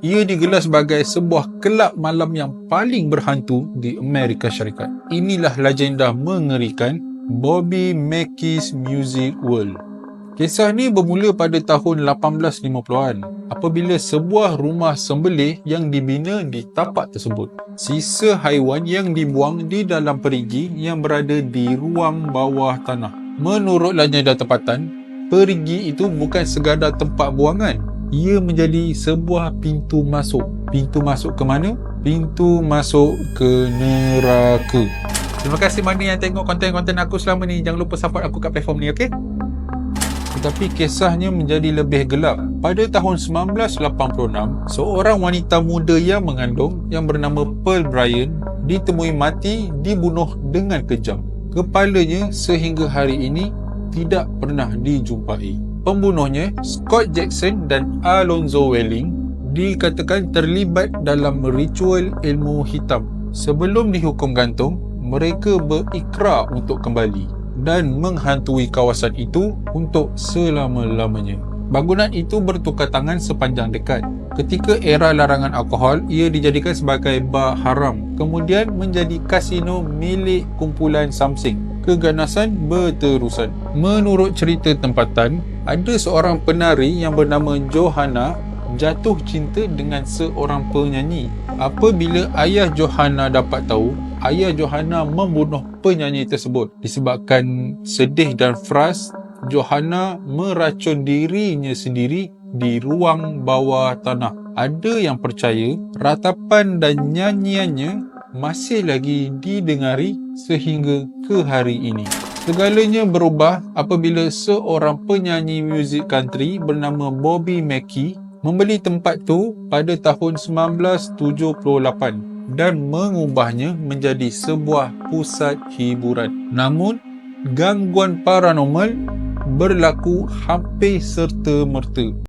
Ia digelar sebagai sebuah kelab malam yang paling berhantu di Amerika Syarikat. Inilah legenda mengerikan Bobby Mackey's Music World. Kisah ni bermula pada tahun 1850-an apabila sebuah rumah sembelih yang dibina di tapak tersebut. Sisa haiwan yang dibuang di dalam perigi yang berada di ruang bawah tanah. Menurut legenda tempatan, perigi itu bukan sekadar tempat buangan. Ia menjadi sebuah pintu masuk. Pintu masuk ke mana? Pintu masuk ke neraka. Terima kasih mana yang tengok konten-konten aku selama ni. Jangan lupa support aku kat platform ni, okey? Tetapi kisahnya menjadi lebih gelap. Pada tahun 1986, seorang wanita muda yang mengandung yang bernama Pearl Bryan ditemui mati dibunuh dengan kejam. Kepalanya sehingga hari ini tidak pernah dijumpai. Pembunuhnya, Scott Jackson dan Alonzo Welling, dikatakan terlibat dalam ritual ilmu hitam. Sebelum dihukum gantung, mereka berikrar untuk kembali dan menghantui kawasan itu untuk selama-lamanya. Bangunan itu bertukar tangan sepanjang dekad. Ketika era larangan alkohol, ia dijadikan sebagai bar haram, kemudian menjadi kasino milik kumpulan Samsing. Keganasan berterusan. Menurut cerita tempatan, ada seorang penari yang bernama Johanna jatuh cinta dengan seorang penyanyi. Apabila ayah Johanna dapat tahu, ayah Johanna membunuh penyanyi tersebut. Disebabkan sedih dan frust, Johanna meracun dirinya sendiri di ruang bawah tanah. Ada yang percaya ratapan dan nyanyiannya masih lagi didengari sehingga ke hari ini. Segalanya berubah apabila seorang penyanyi muzik country bernama Bobby Mackey membeli tempat tu pada tahun 1978 dan mengubahnya menjadi sebuah pusat hiburan. Namun, gangguan paranormal berlaku hampir serta-merta.